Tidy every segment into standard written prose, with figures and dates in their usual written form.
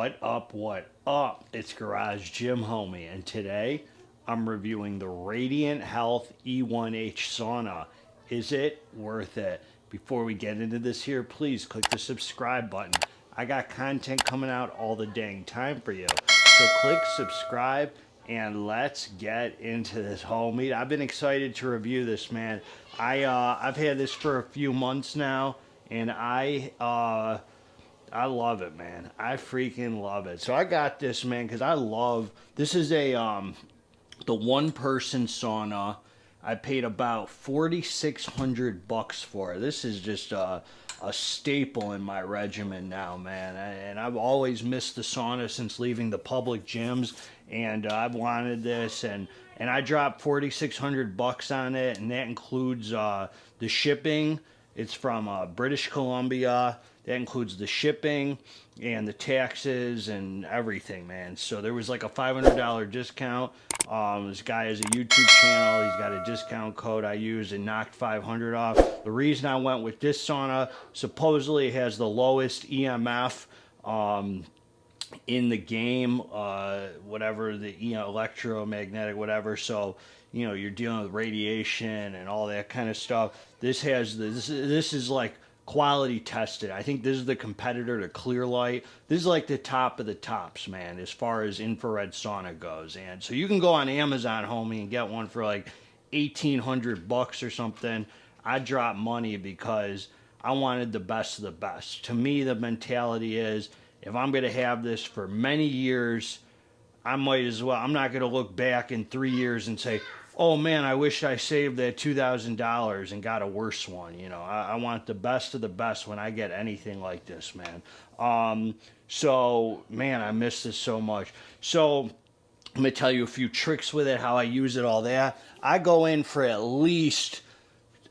What up, what up? It's Garage Gym Homie, and today I'm reviewing the Radiant Health E-1H sauna. Is it worth it? Before we get into this here, please click the subscribe button. I got content coming out all the dang time for you. So click subscribe and let's get into this, homie. I've been excited to review this, man. I've had this for a few months now, and I love it, man. I freaking love it. So I got this, man, because I love, this is a, the one-person sauna. I paid about $4,600 for it. This is just a staple in my regimen now, man. And I've always missed the sauna since leaving the public gyms, and I've wanted this, and I dropped $4,600 on it, and that includes the shipping. It's from British Columbia. That includes the shipping and the taxes and everything, man. So there was like a $500 discount. This guy has a YouTube channel. He's got a discount code I used and knocked $500 off. The reason I went with this sauna, supposedly it has the lowest EMF in the game, whatever, the electromagnetic, whatever. So, you know, you're dealing with radiation and all that kind of stuff. This has this is like quality tested. I think this is the competitor to Clear Light. This is like the top of the tops, man, as far as infrared sauna goes. And so you can go on Amazon, homie, and get one for like $1,800 or something. I dropped money because I wanted the best of the best. To me, the mentality is, if I'm going to have this for many years, I might as well. I'm not going to look back in 3 years and say, oh man, I wish I saved that $2,000 and got a worse one. You know, I want the best of the best when I get anything like this, man. So, man, I miss this so much. So, I'm going to tell you a few tricks with it, how I use it, all that. I go in for at least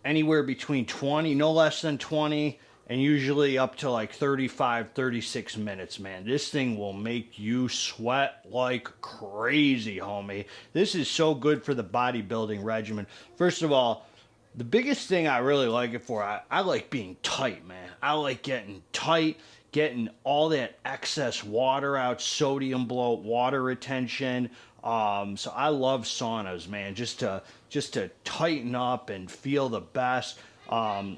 anywhere between 20, no less than 20, and usually up to like 35, 36 minutes, man. This thing will make you sweat like crazy, homie. This is so good for the bodybuilding regimen. First of all, the biggest thing I really like it for, I like being tight, man. I like getting tight, getting all that excess water out, sodium bloat, water retention. So I love saunas, man, just to tighten up and feel the best.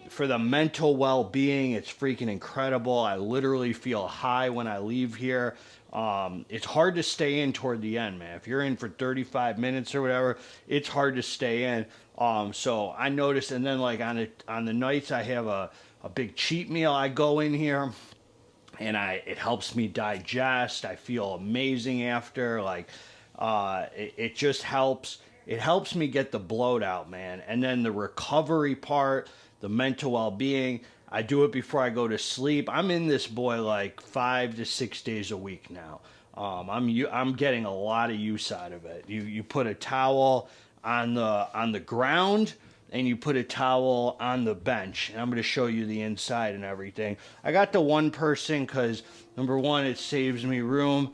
For the mental well-being, it's freaking incredible. I literally feel high when I leave here. It's hard to stay in toward the end, man. If you're in for 35 minutes or whatever, it's hard to stay in. So I noticed, and then like on the nights I have a big cheat meal, I go in here, and it helps me digest. I feel amazing after. Like it just helps. It helps me get the bloat out, man. And then the recovery part, the mental well-being, I do it before I go to sleep. I'm in this boy like 5 to 6 days a week now. I'm getting a lot of use out of it. You put a towel on the ground, and you put a towel on the bench. And I'm going to show you the inside and everything. I got the one person because, number one, it saves me room.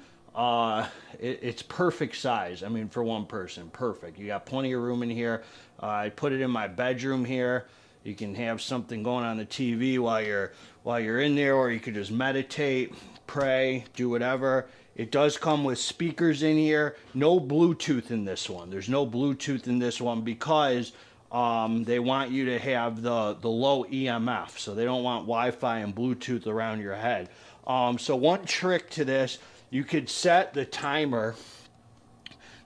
It's perfect size. I mean, for one person, perfect. You got plenty of room in here. I put it in my bedroom here. You can have something going on the TV while you're in there, or you could just meditate, pray, do whatever. It does come with speakers in here. No Bluetooth in this one. There's no Bluetooth in this one because they want you to have the low EMF. So they don't want Wi-Fi and Bluetooth around your head. So one trick to this, you could set the timer.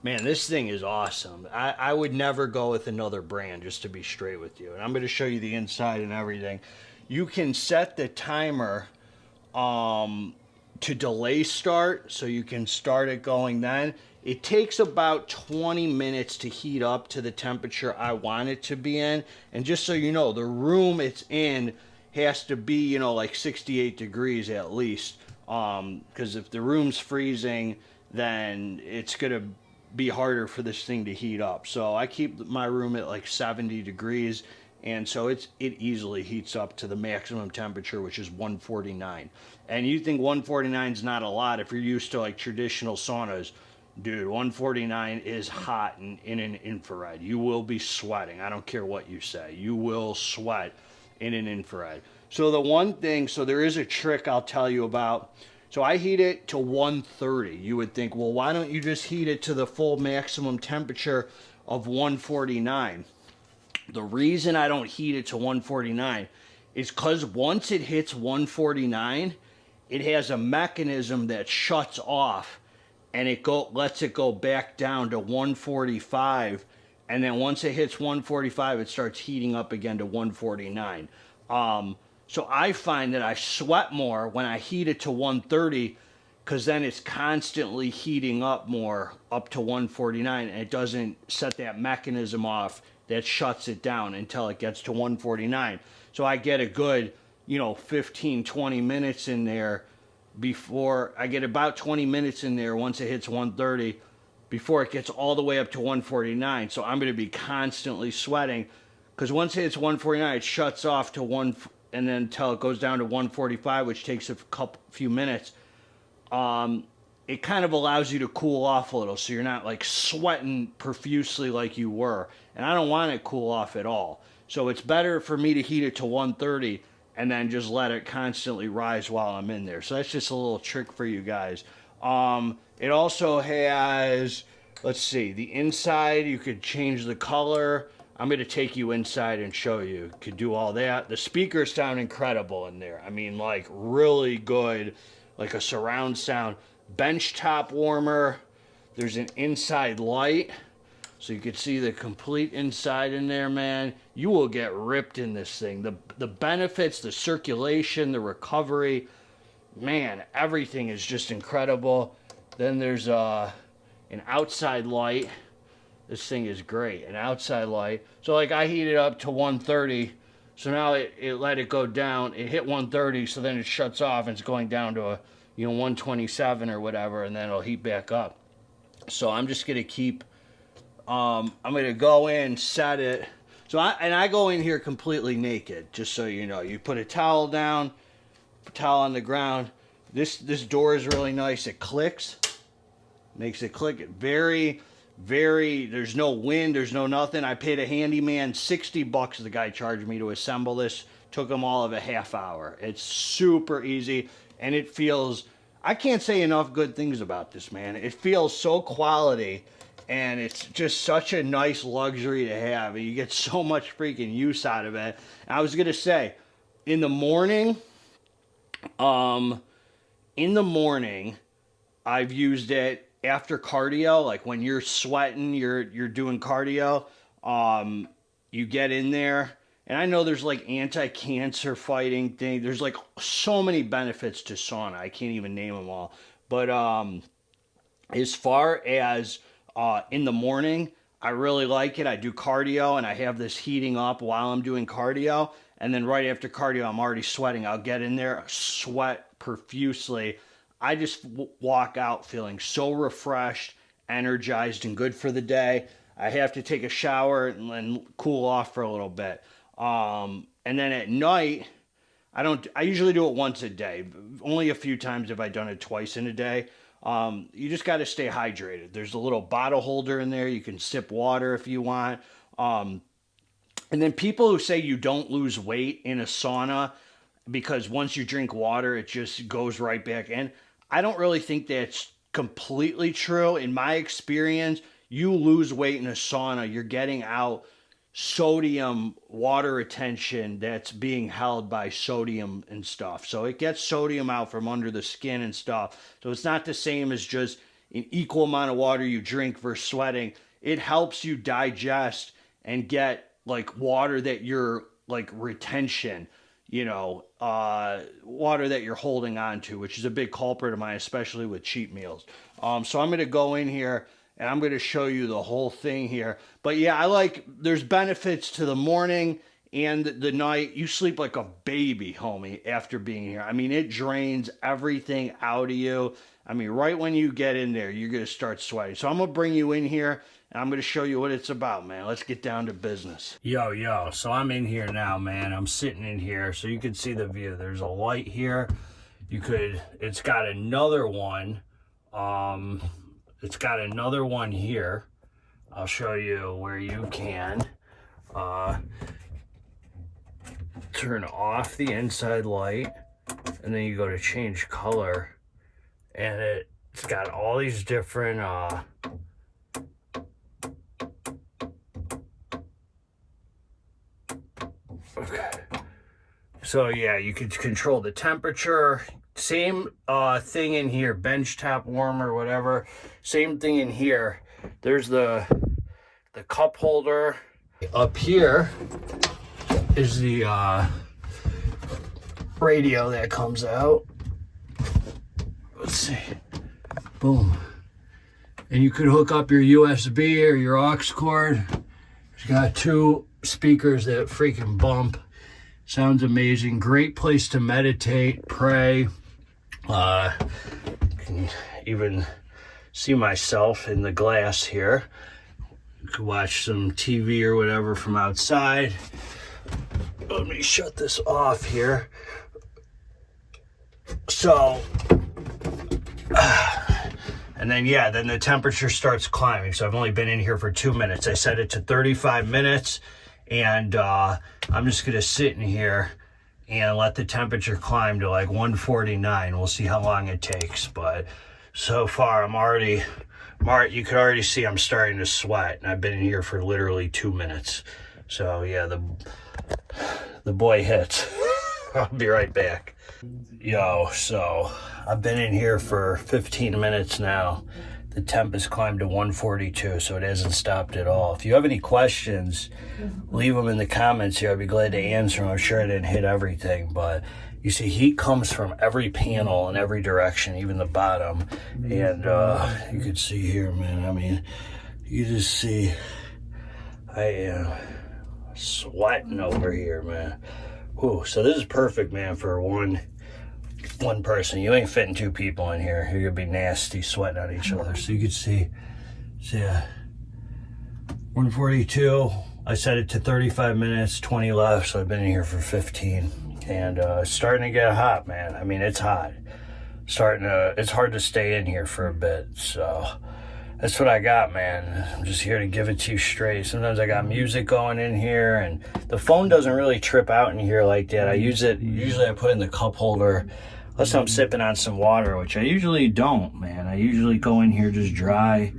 Man, this thing is awesome. I would never go with another brand, just to be straight with you. And I'm going to show you the inside and everything. You can set the timer to delay start, so you can start it going then. It takes about 20 minutes to heat up to the temperature I want it to be in. And just so you know, the room it's in has to be, you know, like 68 degrees at least. Because if the room's freezing, then it's going to be harder for this thing to heat up. So I keep my room at like 70 degrees, and so it easily heats up to the maximum temperature, which is 149. And you think 149 is not a lot if you're used to like traditional saunas. Dude, 149 is hot in an infrared. You will be sweating. I don't care what you say. You will sweat in an infrared. So the one thing, so there is a trick I'll tell you about. So I heat it to 130. You would think, well, why don't you just heat it to the full maximum temperature of 149? The reason I don't heat it to 149 is because once it hits 149, it has a mechanism that shuts off and it lets it go back down to 145, and then once it hits 145, it starts heating up again to 149. So I find that I sweat more when I heat it to 130, because then it's constantly heating up more up to 149, and it doesn't set that mechanism off that shuts it down until it gets to 149. So I get a good, 15, 20 minutes in there before I get about 20 minutes in there once it hits 130 before it gets all the way up to 149. So I'm going to be constantly sweating, because once it hits 149, it shuts off to and then until it goes down to 145, which takes a few minutes. It kind of allows you to cool off a little, so you're not like sweating profusely like you were. And I don't want it to cool off at all. So it's better for me to heat it to 130 and then just let it constantly rise while I'm in there. So that's just a little trick for you guys. It also has, let's see, the inside, you could change the color. I'm going to take you inside and show you. You could do all that. The speakers sound incredible in there. I mean, like really good, like a surround sound. Bench top warmer. There's an inside light, so you can see the complete inside in there, man. You will get ripped in this thing. The benefits, the circulation, the recovery, man, everything is just incredible. Then there's an outside light. This thing is great, an outside light. So like I heat it up to 130, so now it let it go down. It hit 130, so then it shuts off and it's going down to a 127 or whatever, and then it'll heat back up. So I'm just gonna keep, I'm gonna go in, set it. So I go in here completely naked, just so you know. You put a towel down, towel on the ground. This door is really nice. It clicks, makes it click. It very, there's no wind, there's no nothing. I paid a handyman $60 the guy charged me to assemble this. Took him all of a half hour. It's super easy, and it feels, I can't say enough good things about this, man. It feels so quality, and it's just such a nice luxury to have. You get so much freaking use out of it. I was gonna say, in the morning, I've used it after cardio, like when you're sweating, you're doing cardio, you get in there, and I know there's like anti-cancer fighting thing. There's like so many benefits to sauna. I can't even name them all. But as far as in the morning, I really like it. I do cardio, and I have this heating up while I'm doing cardio, and then right after cardio, I'm already sweating. I'll get in there, sweat profusely. I just walk out feeling so refreshed, energized, and good for the day. I have to take a shower and then cool off for a little bit. And then at night, I usually do it once a day. Only a few times have I done it twice in a day. You just got to stay hydrated. There's a little bottle holder in there. You can sip water if you want. And then people who say you don't lose weight in a sauna because once you drink water, it just goes right back in. I don't really think that's completely true. In my experience, you lose weight in a sauna, you're getting out sodium water retention that's being held by sodium and stuff. So it gets sodium out from under the skin and stuff. So it's not the same as just an equal amount of water you drink versus sweating. It helps you digest and get like water that you're like retention, water that you're holding on to, which is a big culprit of mine, especially with cheat meals. So I'm going to go in here and I'm going to show you the whole thing here. But yeah, there's benefits to the morning and the night. You sleep like a baby, homie, after being here. I mean, it drains everything out of you. I mean, right when you get in there, you're going to start sweating. So I'm going to bring you in here and I'm going to show you what it's about, man. Let's get down to business. Yo, so I'm in here now, man. I'm sitting in here so you can see the view. There's a light here. It's got another one. It's got another one here. I'll show you where you can turn off the inside light, and then you go to change color, And it's got all these different okay. So yeah, you can control the temperature. Same thing in here, bench top warmer, whatever. Same thing in here. There's the cup holder. Up here is the radio that comes out. Let's see. Boom. And you could hook up your USB or your aux cord. It's got 2 speakers that freaking bump. Sounds amazing. Great place to meditate, pray. Can even see myself in the glass here. You could watch some TV or whatever from outside. Let me shut this off here. So, and then yeah, then the temperature starts climbing. So I've only been in here for 2 minutes. I set it to 35 minutes, and I'm just gonna sit in here and let the temperature climb to like 149. We'll see how long it takes. But so far, you could already see I'm starting to sweat, and I've been in here for literally 2 minutes. So yeah, the boy hits. I'll be right back. Yo, so I've been in here for 15 minutes now. The temp has climbed to 142, so it hasn't stopped at all. If you have any questions, leave them in the comments here. I'd be glad to answer them. I'm sure I didn't hit everything, but you see heat comes from every panel in every direction, even the bottom. And you can see here, man, I mean, you just see I am sweating over here, man. Whew, so this is perfect, man, for one person. You ain't fitting 2 people in here. You're gonna be nasty sweating on each other. So you can see 142. I set it to 35 minutes, 20 left, so I've been in here for 15. And it's starting to get hot, man. I mean, it's hot. It's hard to stay in here for a bit. So that's what I got, man. I'm just here to give it to you straight. Sometimes I got music going in here, and the phone doesn't really trip out in here like that. I use it, usually I put it in the cup holder, unless I'm sipping on some water, which I usually don't, man. I usually go in here just dry,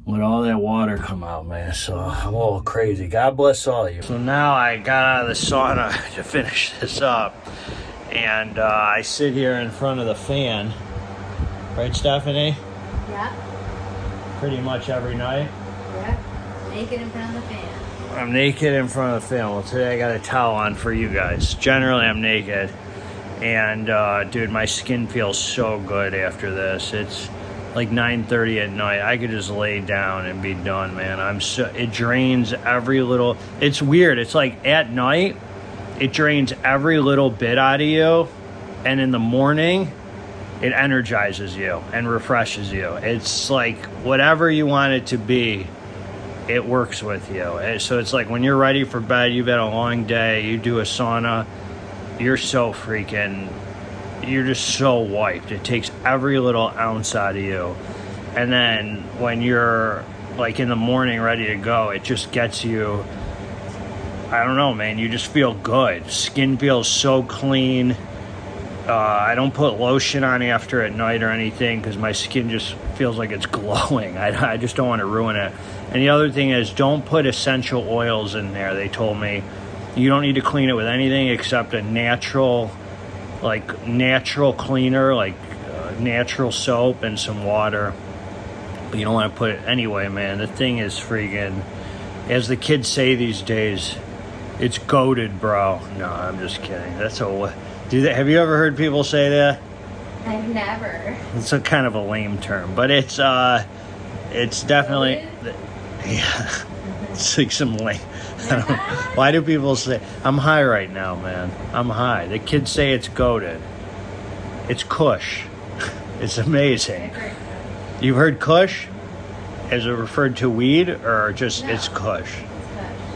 let all that water come out, man. So I'm a little crazy. God bless all of you. So now I got out of the sauna to finish this up, and I sit here in front of the fan. Right, Stephanie? Yeah. Pretty much every night. Yeah. Naked in front of the fan. I'm naked in front of the fan. Well, today I got a towel on for you guys. Generally, I'm naked. And, dude, my skin feels so good after this. It's like 9:30 at night. I could just lay down and be done, man. It drains every little... It's weird. It's like at night, it drains every little bit out of you. And in the morning, it energizes you and refreshes you. It's like whatever you want it to be, it works with you. So it's like when you're ready for bed, you've had a long day, you do a sauna, you're just so wiped. It takes every little ounce out of you. And then when you're like in the morning ready to go, it just gets you, I don't know, man, you just feel good. Skin feels so clean. I don't put lotion on after at night or anything because my skin just feels like it's glowing. I just don't want to ruin it. And the other thing is, don't put essential oils in there. They told me you don't need to clean it with anything except a natural cleaner, like natural soap and some water. But you don't want to put it anyway, man. The thing is freaking, as the kids say these days, it's goated, bro. No, I'm just kidding. Have you ever heard people say that? I've never. It's a kind of a lame term, but it's definitely, yeah, it's like some lame. Why do people say, I'm high right now, man. I'm high. The kids say it's goated. It's Kush. It's amazing. You've heard Kush? Is it referred to weed or just it's Kush?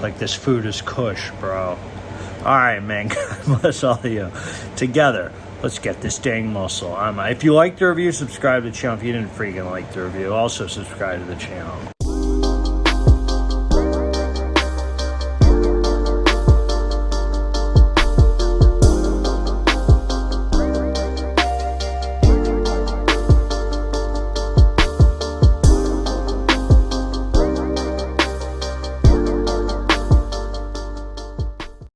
Like this food is Kush, bro. All right, man. God bless all of you. Together, let's get this dang muscle. If you liked the review, subscribe to the channel. If you didn't freaking like the review, also subscribe to the channel.